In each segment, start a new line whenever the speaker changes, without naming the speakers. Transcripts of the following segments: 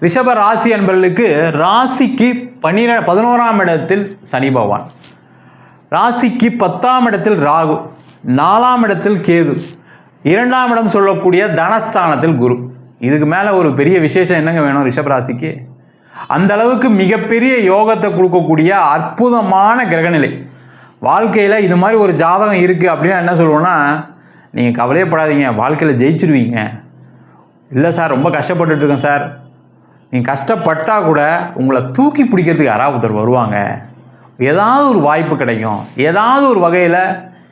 ரிஷப ராசி அன்பர்களுக்கு ராசிக்கு 11ஆம் இடத்தில் சனி பகவான், ராசிக்கு 10ஆம் இடத்தில் ராகு, 4ஆம் இடத்தில் கேது, 2ஆம் இடம் சொல்லக்கூடிய தனஸ்தானத்தில் குரு. இதுக்கு மேலே ஒரு பெரிய விசேஷம் என்னங்க வேணும் ரிஷப ராசிக்கு? அந்த அளவுக்கு மிகப்பெரிய யோகத்தை கொடுக்கக்கூடிய அற்புதமான கிரகநிலை. வாழ்க்கையில் இது மாதிரி ஒரு ஜாதகம் இருக்குது அப்படின்னா என்ன சொல்லுவோன்னா, நீங்கள் கவலையப்படாதீங்க, வாழ்க்கையில் ஜெயிச்சிருவீங்க. இல்லை சார், ரொம்ப கஷ்டப்பட்டுருக்கேன் சார். நீங்கள் கஷ்டப்பட்டால் கூட உங்களை தூக்கி பிடிக்கிறதுக்கு யாராவது ஒருத்தர் வருவாங்க, ஏதாவது ஒரு வாய்ப்பு கிடைக்கும், ஏதாவது ஒரு வகையில்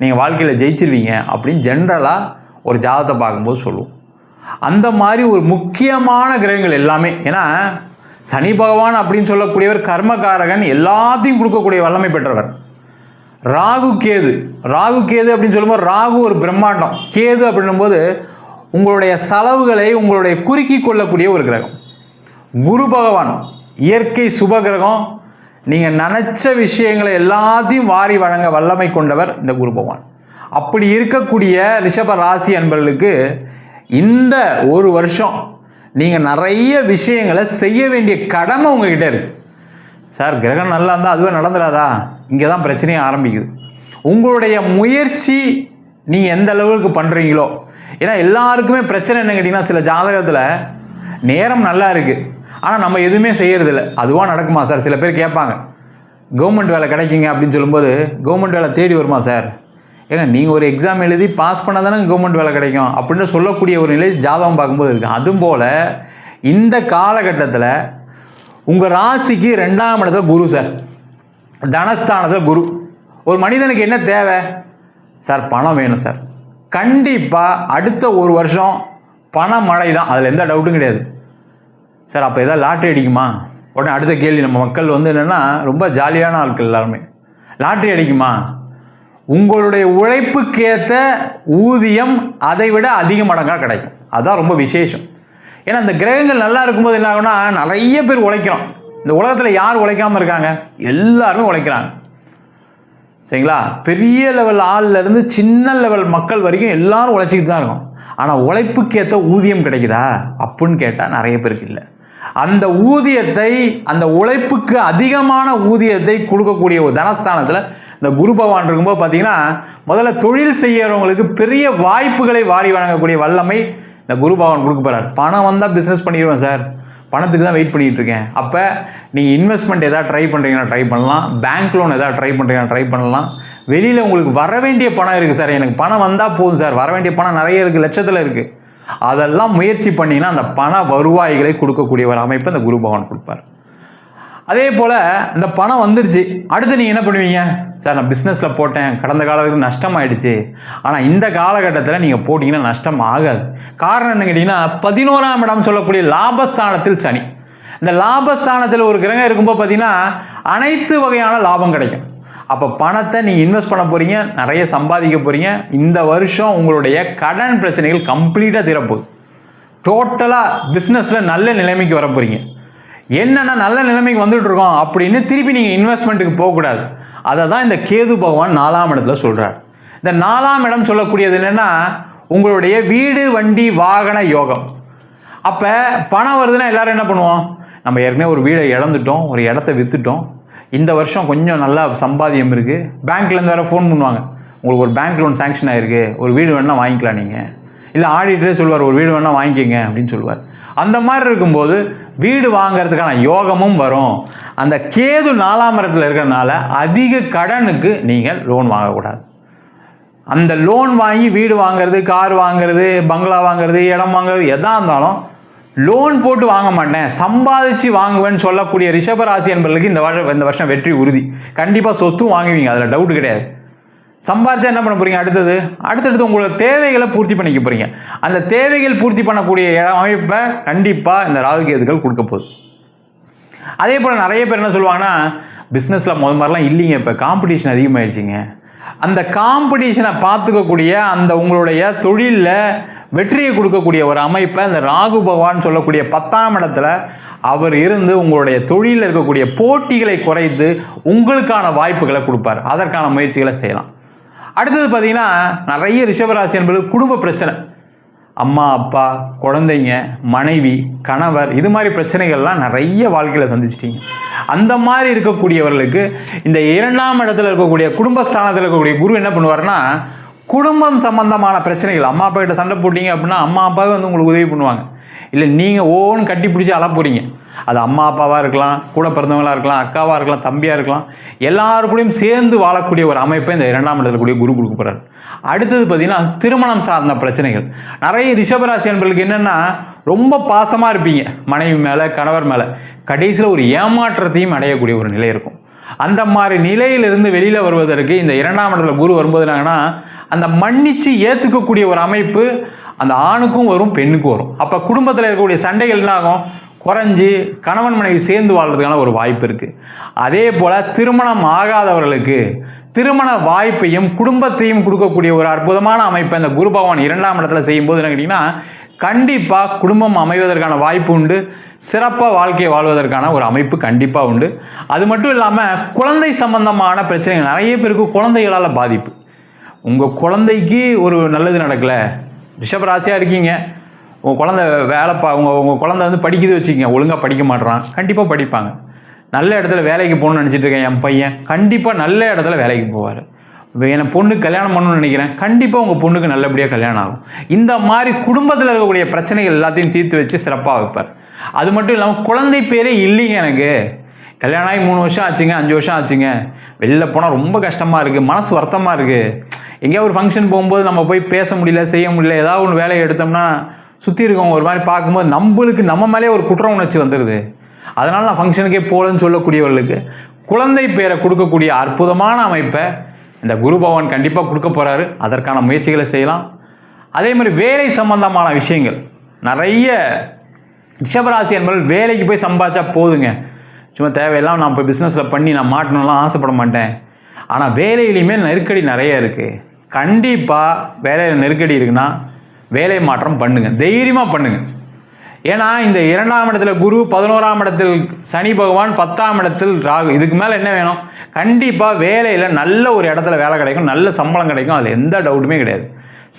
நீங்கள் வாழ்க்கையில் ஜெயிச்சிருவீங்க அப்படின்னு ஜென்ரலாக ஒரு ஜாதகத்தை பார்க்கும்போது சொல்லுவோம். அந்த மாதிரி ஒரு முக்கியமான கிரகங்கள் எல்லாமே, ஏன்னா சனி பகவான் அப்படின்னு சொல்லக்கூடியவர் கர்மகாரகன், எல்லாத்தையும் கொடுக்கக்கூடிய வல்லமை பெற்றவர். ராகு கேது அப்படின்னு சொல்லும்போது ராகு ஒரு பிரம்மாண்டம், கேது அப்படின்னும்போது உங்களுடைய செலவுகளை உங்களுடைய குறுக்கி கொள்ளக்கூடிய ஒரு கிரகம். குரு பகவான் இயற்கை சுப கிரகம், நீங்கள் நினச்ச விஷயங்களை எல்லாத்தையும் வாரி வழங்க வல்லமை கொண்டவர் இந்த குரு பகவான். அப்படி இருக்கக்கூடிய ரிஷப ராசி அன்பர்களுக்கு இந்த ஒரு வருஷம் நீங்கள் நிறைய விஷயங்களை செய்ய வேண்டிய கடமை உங்ககிட்ட இருக்குது. சார், கிரகம் நல்லா இருந்தால் அதுவே நடந்துடாதா? இங்கே தான் பிரச்சனையே ஆரம்பிக்குது. உங்களுடைய முயற்சி நீங்கள் எந்த அளவுக்கு பண்ணுறீங்களோ, ஏன்னா எல்லாருக்குமே பிரச்சனை என்ன கேட்டிங்கன்னா, சில ஜாதகத்தில் நேரம் நல்லா இருக்குது, ஆனால் நம்ம எதுவுமே செய்கிறதில்ல. அதுவாக நடக்குமா சார்? சில பேர் கேட்பாங்க, கவர்மெண்ட் வேலை கிடைக்குங்க அப்படின்னு சொல்லும்போது, கவர்மெண்ட் வேலை தேடி வருமா சார்? ஏங்க, நீங்கள் ஒரு எக்ஸாம் எழுதி பாஸ் பண்ணால் தானே கவர்மெண்ட் வேலை கிடைக்கும் அப்படின்னு சொல்லக்கூடிய ஒரு நிலை ஜாதகம் பார்க்கும்போது இருக்குது. அதுபோல் இந்த காலகட்டத்தில் உங்கள் ராசிக்கு 2ஆம் இடத்துல குரு சார், தனஸ்தானத்தில் குரு. ஒரு மனிதனுக்கு என்ன தேவை சார்? பணம் வேணும் சார். கண்டிப்பாக அடுத்த ஒரு வருஷம் பண மழை தான், அதில் எந்த டவுட்டும் கிடையாது சார். அப்போ எதாவது லாட்ரி அடிக்குமா? உடனே அடுத்த கேள்வி. நம்ம மக்கள் என்னென்னா ரொம்ப ஜாலியான ஆட்கள் எல்லாருமே. லாட்ரி அடிக்குமா? உங்களுடைய உழைப்புக்கேற்ற ஊதியம் அதை விட அதிக மடங்காக கிடைக்கும். அதுதான் ரொம்ப விசேஷம். ஏன்னா இந்த கிரகங்கள் நல்லா இருக்கும்போது என்ன ஆகுனா, நிறைய பேர் உழைக்கிறோம். இந்த உலகத்தில் யார் உழைக்காமல் இருக்காங்க? எல்லாருமே உழைக்கிறாங்க, சரிங்களா? பெரிய லெவல் ஆள்லேருந்து சின்ன லெவல் மக்கள் வரைக்கும் எல்லாரும் உழைச்சிக்கிட்டு தான் இருக்கும். ஆனால் உழைப்புக்கேற்ற ஊதியம் கிடைக்குதா அப்படின்னு கேட்டால் நிறைய பேருக்கு இல்லை. அந்த ஊதியத்தை, அந்த உழைப்புக்கு அதிகமான ஊதியத்தை கொடுக்கக்கூடிய ஒரு தனஸ்தானத்தில் இந்த குரு பகவான் இருக்கும்போது பார்த்தீங்கன்னா, முதல்ல தொழில் செய்கிறவங்களுக்கு பெரிய வாய்ப்புகளை வாரி வழங்கக்கூடிய வல்லமை இந்த குரு பகவான் கொடுக்க போகிறார். பணம் வந்தால் பிஸ்னஸ் பண்ணிடுவேன் சார், பணத்துக்கு தான் வெயிட் பண்ணிகிட்டு இருக்கேன். அப்போ நீங்கள் இன்வெஸ்ட்மெண்ட் எதாவது ட்ரை பண்ணுறீங்கன்னா ட்ரை பண்ணலாம், பேங்க் லோன் எதாவது ட்ரை பண்ணுறீங்கன்னா ட்ரை பண்ணலாம். வெளியில் உங்களுக்கு வர வேண்டிய பணம் இருக்குது சார், எனக்கு பணம் வந்தால் போதும் சார், வர வேண்டிய பணம் நிறைய இருக்குது, லட்சத்தில் இருக்குது, அதெல்லாம் முயற்சி பண்ணிங்கன்னா அந்த பண வருவாய்களை கொடுக்கக்கூடிய ஒரு அமைப்பை இந்த குரு பகவான் கொடுப்பார். அதே போல் இந்த பணம் வந்துருச்சு, அடுத்து நீங்கள் என்ன பண்ணுவீங்க? சார், நான் பிஸ்னஸில் போட்டேன், கடந்த காலத்துக்கு நஷ்டம் ஆகிடுச்சு. ஆனால் இந்த காலகட்டத்தில் நீங்கள் போட்டிங்கன்னா நஷ்டம் ஆகாது. காரணம் என்ன கேட்டிங்கன்னா, 11ஆம் இடம் சொல்லக்கூடிய லாபஸ்தானத்தில் சனி. இந்த லாபஸ்தானத்தில் ஒரு கிரகம் இருக்கும்போது பார்த்தீங்கன்னா அனைத்து வகையான லாபம் கிடைக்கும். அப்போ பணத்தை நீங்கள் இன்வெஸ்ட் பண்ண போகிறீங்க, நிறைய சம்பாதிக்க போகிறீங்க. இந்த வருஷம் உங்களுடைய கடன் பிரச்சனைகள் கம்ப்ளீட்டாக தீரப்போகுது. டோட்டலாக பிஸ்னஸில் நல்ல நிலைமைக்கு வர போகிறீங்க. என்னென்னா, நல்ல நிலைமைக்கு வந்துட்டு இருக்கோம் அப்படின்னு திருப்பி நீங்கள் இன்வெஸ்ட்மெண்ட்டுக்கு போகக்கூடாது. அதை தான் இந்த கேது பகவான் 4ஆம் இடத்துல சொல்கிறார். இந்த 4ஆம் இடம் சொல்லக்கூடியது என்னென்னா, உங்களுடைய வீடு வண்டி வாகன யோகம். அப்போ பணம் வருதுன்னா எல்லோரும் என்ன பண்ணுவோம்? நம்ம ஏற்கனவே ஒரு வீடை இழந்துட்டோம், ஒரு இடத்த விற்றுட்டோம், இந்த வருஷம் கொஞ்சம் நல்லா சம்பாதியம் இருக்குது. பேங்க்லேருந்து வேறு ஃபோன் பண்ணுவாங்க, உங்களுக்கு ஒரு பேங்க் லோன் சேங்ஷன் ஆகிருக்கு, ஒரு வீடு வேணால் வாங்கிக்கலாம் நீங்கள். இல்லை ஆடிட்டரே சொல்லுவார், ஒரு வீடு வேணால் வாங்கிக்கங்க அப்படின்னு சொல்லுவார். அந்த மாதிரி இருக்கும்போது வீடு வாங்கிறதுக்கான யோகமும் வரும். அந்த கேது 4ஆம் இடத்துல இருக்கிறதுனால அதிக கடனுக்கு நீங்கள் லோன் வாங்கக்கூடாது. அந்த லோன் வாங்கி வீடு வாங்கிறது, கார் வாங்கிறது, பங்களா வாங்கிறது, இடம் வாங்கிறது, எதாக இருந்தாலும் லோன் போட்டு வாங்க மாட்டேன், சம்பாதிச்சு வாங்குவேன்னு சொல்லக்கூடிய ரிஷபராசி என்பவர்களுக்கு இந்த வருஷம் வெற்றி உறுதி. கண்டிப்பாக சொத்தும் வாங்குவீங்க, அதில் டவுட் கிடையாது. சம்பாதிச்சா என்ன பண்ண போகிறீங்க? அடுத்தடுத்து உங்களோட தேவைகளை பூர்த்தி பண்ணிக்க போகிறீங்க. அந்த தேவைகள் பூர்த்தி பண்ணக்கூடிய அமைப்பை கண்டிப்பாக இந்த ராகு கேதுகள் கொடுக்க போகுது. அதே போல் நிறைய பேர் என்ன சொல்லுவாங்கன்னா, பிஸ்னஸில் மாதிரிலாம் இல்லைங்க, இப்போ காம்படிஷன் அதிகமாகிடுச்சிங்க. அந்த காம்படிஷனை பார்த்துக்கக்கூடிய அந்த உங்களுடைய தொழிலில் வெற்றியை கொடுக்கக்கூடிய ஒரு அமைப்பை இந்த ராகு பகவான் சொல்லக்கூடிய 10ஆம் இடத்துல அவர் இருந்து உங்களுடைய தொழிலில் இருக்கக்கூடிய போட்டிகளை குறைத்து உங்களுக்கான வாய்ப்புகளை கொடுப்பார். அதற்கான முயற்சிகளை செய்யலாம். அடுத்தது பார்த்தீங்கன்னா, நிறைய ரிஷபராசி என்பது குடும்ப பிரச்சனை. அம்மா அப்பா குழந்தைங்க மனைவி கணவர் இது மாதிரி பிரச்சனைகள்லாம் நிறைய வாழ்க்கையில் சந்திச்சிட்டிங்க. அந்த மாதிரி இருக்கக்கூடியவர்களுக்கு இந்த 2ஆம் இடத்துல இருக்கக்கூடிய குடும்பஸ்தானத்தில் இருக்கக்கூடிய குரு என்ன பண்ணுவார்னா, குடும்பம் சம்பந்தமான பிரச்சனைகள், அம்மா அப்பா கிட்ட சண்டை போட்டிங்க அப்படின்னா அம்மா அப்பாவே வந்து உங்களுக்கு உதவி பண்ணுவாங்க. இல்லை நீங்கள் ஓன்னு கட்டி பிடிச்சி அழ போகிறீங்க, அது அம்மா அப்பாவாக இருக்கலாம், கூட பிறந்தவங்களாக இருக்கலாம், அக்காவாக இருக்கலாம், தம்பியாக இருக்கலாம், எல்லாருக்கூடையும் சேர்ந்து வாழக்கூடிய ஒரு அமைப்பை இந்த 2ஆம் இடத்துல கூடிய குரு கொடுக்க போகிறார். அடுத்தது பார்த்திங்கன்னா திருமணம் சார்ந்த பிரச்சனைகள். நிறைய ரிஷபராசி அன்பர்களுக்கு என்னென்னா, ரொம்ப பாசமாக இருப்பீங்க மனைவி மேலே கணவர் மேலே, கடைசியில் ஒரு ஏமாற்றத்தையும் அடையக்கூடிய ஒரு நிலை இருக்கும். அந்த மாதிரி நிலையிலிருந்து வெளியில் வருவதற்கு இந்த 2ஆம் இடத்துல குரு வரும்போது என்னங்கன்னா, அந்த மன்னிச்சு ஏற்றுக்கக்கூடிய ஒரு அமைப்பு அந்த ஆணுக்கும் வரும் பெண்ணுக்கும் வரும். அப்போ குடும்பத்தில் இருக்கக்கூடிய சண்டைகள் என்ன ஆகும், குறைஞ்சி கணவன் மனைவி சேர்ந்து வாழ்றதுக்கான ஒரு வாய்ப்பு இருக்குது. அதே போல் திருமணம் ஆகாதவர்களுக்கு திருமண வாய்ப்பையும் குடும்பத்தையும் கொடுக்கக்கூடிய ஒரு அற்புதமான அமைப்பை இந்த குரு பகவான் 2ஆம் இடத்துல செய்யும்போது என்ன கேட்டிங்கன்னா, கண்டிப்பாக குடும்பம் அமைவதற்கான வாய்ப்பு உண்டு, சிறப்பாக வாழ்க்கையை வாழ்வதற்கான ஒரு அமைப்பு கண்டிப்பாக உண்டு. அது மட்டும் இல்லாமல் குழந்தை சம்பந்தமான பிரச்சனைகள், நிறைய பேருக்கு குழந்தைகளால் பாதிப்பு. உங்கள் குழந்தைக்கு ஒரு நல்லது நடக்கலை, ரிஷபராசியாக இருக்கீங்க, உங்கள் குழந்தை உங்கள் குழந்தை வந்து படிக்குது வச்சுக்கோங்க, ஒழுங்காக படிக்க மாட்றான், கண்டிப்பாக படிப்பாங்க. நல்ல இடத்துல வேலைக்கு போகணுன்னு நினச்சிட்டு இருக்கேன், என் பையன் கண்டிப்பாக நல்ல இடத்துல வேலைக்கு போவார். இப்போ என் பொண்ணுக்கு கல்யாணம் பண்ணணும்னு நினைக்கிறேன், கண்டிப்பாக உங்கள் பொண்ணுக்கு நல்லபடியாக கல்யாணம் ஆகும். இந்த மாதிரி குடும்பத்தில் இருக்கக்கூடிய பிரச்சனைகள் எல்லாத்தையும் தீர்த்து வச்சு சிறப்பாக வைப்பார். அது மட்டும் இல்லாமல் குழந்தை பேரே இல்லைங்க, எனக்கு கல்யாணம் ஆகி 3 வருஷம் ஆச்சுங்க, 5 வருஷம் ஆச்சுங்க, வெளில போனால் ரொம்ப கஷ்டமாக இருக்குது, மனசு வருத்தமாக இருக்குது, எங்கேயா ஒரு ஃபங்க்ஷன் போகும்போது நம்ம போய் பேச முடியல, செய்ய முடியல, ஏதாவது ஒன்று வேலையை எடுத்தோம்னா சுற்றி இருக்கவங்க ஒரு மாதிரி பார்க்கும்போது நம்மளுக்கு நம்ம மேலே ஒரு குற்ற உணர்ச்சி வந்துடுது, அதனால் நான் ஃபங்க்ஷனுக்கே போகலன்னு சொல்லக்கூடியவர்களுக்கு குழந்தை பேரை கொடுக்கக்கூடிய அற்புதமான அமைப்பை இந்த குரு பகவான் கண்டிப்பாக கொடுக்க போகிறாரு. அதற்கான முயற்சிகளை செய்யலாம். அதே மாதிரி வேலை சம்பந்தமான விஷயங்கள், நிறைய ரிஷபராசி என்பவர்கள் வேலைக்கு போய் சம்பாதிச்சா போதுங்க, சும்மா தேவையெல்லாம் நான் இப்போ பிஸ்னஸில் பண்ணி நான் மாட்டணும்லாம் ஆசைப்பட மாட்டேன். ஆனால் வேலையிலையுமே நெருக்கடி நிறைய இருக்குது. கண்டிப்பாக வேலையில் நெருக்கடி இருக்குன்னா வேலை மாற்றம் பண்ணுங்கள், தைரியமாக பண்ணுங்கள். ஏன்னா இந்த 2ஆம் இடத்துல குரு, 11ஆம் இடத்தில் சனி பகவான், 10ஆம் இடத்தில் ராகு, இதுக்கு மேலே என்ன வேணும்? கண்டிப்பாக வேலையில் நல்ல ஒரு இடத்துல வேலை கிடைக்கும், நல்ல சம்பளம் கிடைக்கும், அதில் எந்த டவுட்டுமே கிடையாது.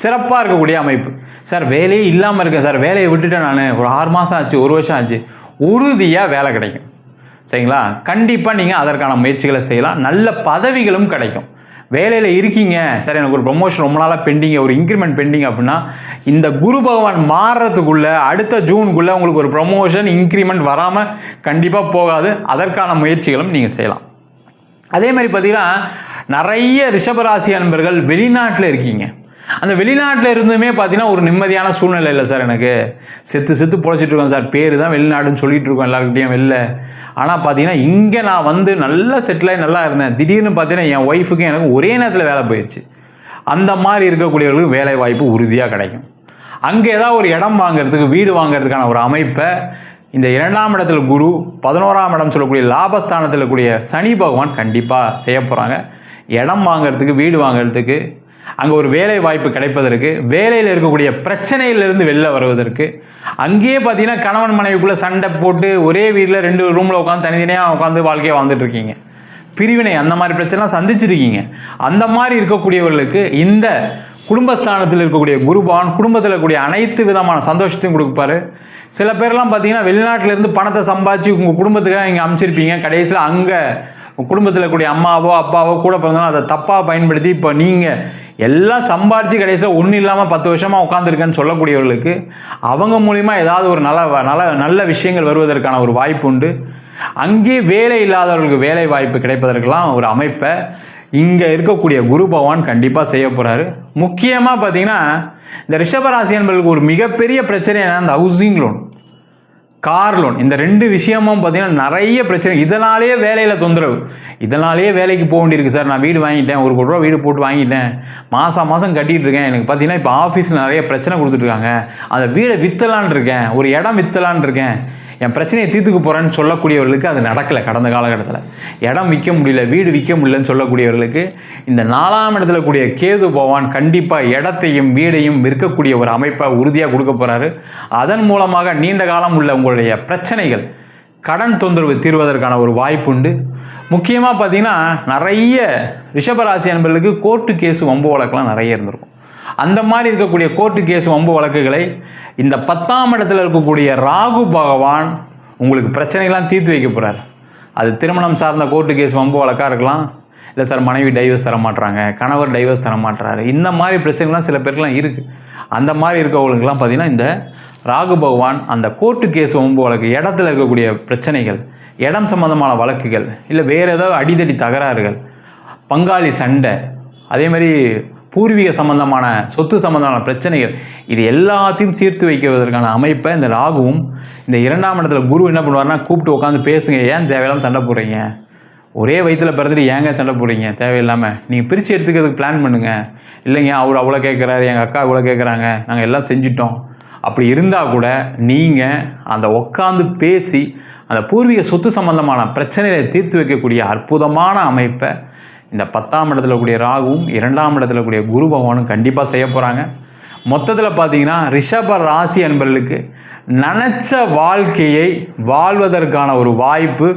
சிறப்பாக இருக்கக்கூடிய அமைப்பு. சார் வேலையே இல்லாமல் இருக்கேன் சார், வேலையை விட்டுட்டேன் நான், ஒரு 6 மாதம் ஆச்சு, 1 வருஷம் ஆச்சு, உறுதியாக வேலை கிடைக்கும். சரிங்களா? கண்டிப்பாக நீங்கள் அதற்கான முயற்சிகளை செய்யலாம். நல்ல பதவிகளும் கிடைக்கும். வேலையில் இருக்கீங்க சார், எனக்கு ஒரு ப்ரொமோஷன் ரொம்ப நாளாக பெண்டிங், ஒரு இன்க்ரிமெண்ட் பெண்டிங் அப்படின்னா இந்த குரு பகவான் மாறுறதுக்குள்ளே அடுத்த ஜூனுக்குள்ளே உங்களுக்கு ஒரு ப்ரொமோஷன் இன்க்ரிமெண்ட் வராமல் கண்டிப்பாக போகாது. அதற்கான முயற்சிகளும் நீங்கள் செய்யலாம். அதே மாதிரி பார்த்திங்கன்னா நிறைய ரிஷபராசி அன்பர்கள் வெளிநாட்டில் இருக்கீங்க. அந்த வெளிநாட்டில் இருந்துமே பார்த்தீங்கன்னா ஒரு நிம்மதியான சூழ்நிலை இல்லை சார், எனக்கு செத்து பொழைச்சிட்டு இருக்கோம் சார், பேர் தான் வெளிநாடுன்னு சொல்லிட்டு இருக்கோம் எல்லாருக்கிட்டையும் வெளில. ஆனால் பார்த்தீங்கன்னா இங்கே நான் வந்து நல்லா செட்டிலாகி நல்லா இருந்தேன், திடீர்னு பார்த்தீங்கன்னா என் ஒய்ஃபுக்கும் எனக்கு ஒரே நேரத்தில் வேலை போயிடுச்சு. அந்த மாதிரி இருக்கக்கூடியவர்களுக்கு வேலை வாய்ப்பு உறுதியாக கிடைக்கும். அங்கே ஏதாவது ஒரு இடம் வாங்கிறதுக்கு, வீடு வாங்கிறதுக்கான ஒரு அமைப்பை இந்த 2ஆம் இடத்துல குரு, 11ஆம் இடம் சொல்லக்கூடிய லாபஸ்தானத்தில் இருக்கக்கூடிய சனி பகவான் கண்டிப்பாக செய்ய போகிறாங்க. இடம் வாங்கிறதுக்கு, வீடு வாங்கிறதுக்கு, அங்கே ஒரு வேலை வாய்ப்பு கிடைப்பதற்கு, வேலையில் இருக்கக்கூடிய பிரச்சனையிலிருந்து வெளில வருவதற்கு, அங்கேயே பார்த்தீங்கன்னா கணவன் மனைவிக்குள்ளே சண்டை போட்டு ஒரே வீட்டில் 2 ரூமில் உட்காந்து தனித்தனியாக உட்காந்து வாழ்க்கையை வாழ்ந்துட்டுருக்கீங்க, பிரிவினை அந்த மாதிரி பிரச்சனைலாம் சந்திச்சிருக்கீங்க. அந்த மாதிரி இருக்கக்கூடியவர்களுக்கு இந்த குடும்பஸ்தானத்தில் இருக்கக்கூடிய குரு பகவான் குடும்பத்தில் இருக்கக்கூடிய அனைத்து விதமான சந்தோஷத்தையும் கொடுப்பாரு. சில பேர்லாம் பார்த்தீங்கன்னா வெளிநாட்டிலேருந்து பணத்தை சம்பாதிச்சு உங்கள் குடும்பத்துக்காக இங்கே அமைச்சிருப்பீங்க, கடைசியில் அங்கே குடும்பத்தில் இருக்கக்கூடிய அம்மாவோ அப்பாவோ கூட பிறந்தாலும் அதை தப்பாக பயன்படுத்தி இப்போ நீங்கள் எல்லாம் சம்பாதிச்சு கடைசியில் ஒன்றும் இல்லாமல் 10 வருஷமாக உட்காந்துருக்கேன்னு சொல்லக்கூடியவர்களுக்கு அவங்க மூலிமா ஏதாவது ஒரு நல்ல விஷயங்கள் வருவதற்கான ஒரு வாய்ப்பு உண்டு. அங்கே வேலை இல்லாதவர்களுக்கு வேலை வாய்ப்பு கிடைப்பதற்கெல்லாம் ஒரு அமைப்பை இங்கே இருக்கக்கூடிய குரு பகவான் கண்டிப்பாக செய்ய போகிறாரு. முக்கியமாக பார்த்தீங்கன்னா இந்த ரிஷபராசி என்பவர்களுக்கு ஒரு மிகப்பெரிய பிரச்சனை என்ன, இந்த ஹவுசிங் லோன், கார் லோன், இந்த 2 விஷயமும் பார்த்தீங்கன்னா நிறைய பிரச்சனை. இதனாலேயே வேலையில் தொந்தரவு, இதனாலேயே வேலைக்கு போக வேண்டியிருக்கு சார், நான் வீடு வாங்கிட்டேன், 1 கோடி ரூபா வீடு போட்டு வாங்கிட்டேன், மாதம் கட்டிகிட்டு இருக்கேன், எனக்கு பார்த்தீங்கன்னா இப்போ ஆஃபீஸில் நிறைய பிரச்சனை கொடுத்துட்ருக்காங்க, அந்த வீடை விற்றலான் இருக்கேன், ஒரு இடம் விற்றலான் இருக்கேன், என் பிரச்சனையை தீர்த்துக்க போகிறேன்னு சொல்லக்கூடியவர்களுக்கு அது நடக்கலை. கடந்த காலகட்டத்தில் இடம் விற்க முடியல, வீடு விற்க முடியலன்னு சொல்லக்கூடியவர்களுக்கு இந்த 4ஆம் இடத்துல கூடிய கேது பகவான் கண்டிப்பாக இடத்தையும் வீடையும் விற்கக்கூடிய ஒரு அமைப்பை உறுதியாக கொடுக்க போகிறாரு. அதன் மூலமாக நீண்ட காலம் உள்ள உங்களுடைய பிரச்சனைகள், கடன் தொந்தரவு தீர்வதற்கான ஒரு வாய்ப்பு உண்டு. முக்கியமாக பார்த்தீங்கன்னா நிறைய ரிஷபராசி என்பவர்களுக்கு கோர்ட்டு கேஸு வம்பு வழக்கெல்லாம் நிறைய இருந்திருக்கும். அந்த மாதிரி இருக்கக்கூடிய கோர்ட்டு கேஸ் வம்பு வழக்குகளை இந்த 10ஆம் இடத்துல இருக்கக்கூடிய ராகு பகவான் உங்களுக்கு பிரச்சனைகள்லாம் தீர்த்து வைக்க போகிறார். அது திருமணம் சார்ந்த கோர்ட்டு கேஸ் வம்பு வழக்காக இருக்கலாம், இல்லை சார் மனைவி டைவர்ஸ் தர மாட்டுறாங்க, கணவர் டைவர்ஸ் தர மாட்டுறாரு, இந்த மாதிரி பிரச்சனைகள்லாம் சில பேருக்குலாம் இருக்குது. அந்த மாதிரி இருக்கவங்களுக்குலாம் பார்த்திங்கன்னா இந்த ராகு பகவான் அந்த கோர்ட்டு கேஸ் வம்பு வழக்கு, இடத்துல இருக்கக்கூடிய பிரச்சனைகள், இடம் சம்மந்தமான வழக்குகள், இல்லை வேறு ஏதாவது அடிதடி தகராறுகள், பங்காளி சண்டை, அதே மாதிரி பூர்வீக சம்பந்தமான சொத்து சம்பந்தமான பிரச்சனைகள், இது எல்லாத்தையும் தீர்த்து வைக்கிறதுக்கான அமைப்பை இந்த ராகுவும் இந்த 2ஆம் இடத்துல குரு என்ன பண்ணுவார்னா கூப்பிட்டு உட்காந்து பேசுங்க. ஏன் தேவையில்லாமல் சண்டை போடுறீங்க, ஒரே வயிற்றில் பிறந்துட்டு ஏங்க சண்டை போடுறீங்க தேவையில்லாமல், நீங்கள் பிரித்து எடுத்துக்கிறதுக்கு பிளான் பண்ணுங்கள். இல்லைங்க அவர் அவ்வளோ கேட்குறாரு, எங்கள் அக்கா இவ்வளோ கேட்குறாங்க, நாங்கள் எல்லாம் செஞ்சிட்டோம். அப்படி இருந்தால் கூட நீங்கள் அந்த உட்காந்து பேசி அந்த பூர்வீக சொத்து சம்பந்தமான பிரச்சனைகளை தீர்த்து வைக்கக்கூடிய அற்புதமான அமைப்பை இந்த 10ஆம் இடத்துல கூடிய ராகுவும் 2ஆம் இடத்துல கூடிய குரு பகவானும் கண்டிப்பாக செய்ய போகிறாங்க. மொத்தத்தில் பார்த்தீங்கன்னா ரிஷப ராசி அன்பர்களுக்கு நினச்ச வாழ்க்கையை வாழ்வதற்கான ஒரு வாய்ப்பு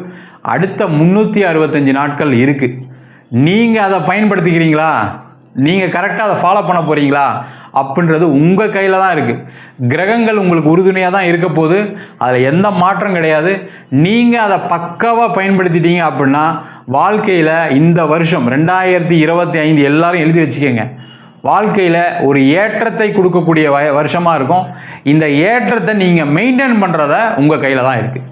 அடுத்த 365 நாட்கள் இருக்குது. நீங்கள் அதை பயன்படுத்திக்கிறீங்களா, நீங்கள் கரெக்டாக அதை ஃபாலோ பண்ண போகிறீங்களா அப்படின்றது உங்கள் கையில் தான் இருக்குது. கிரகங்கள் உங்களுக்கு உறுதுணையாக தான் இருக்க போது, அதில் எந்த மாற்றம் கிடையாது. நீங்கள் அதை பக்காவாக பயன்படுத்திட்டீங்க அப்படின்னா வாழ்க்கையில் இந்த வருஷம் 2025 எல்லாரும் எழுதி வச்சுக்கோங்க, வாழ்க்கையில் ஒரு ஏற்றத்தை கொடுக்கக்கூடிய வருஷமாக இருக்கும். இந்த ஏற்றத்தை நீங்கள் மெயின்டைன் பண்ணுறத உங்கள் கையில் தான் இருக்குது.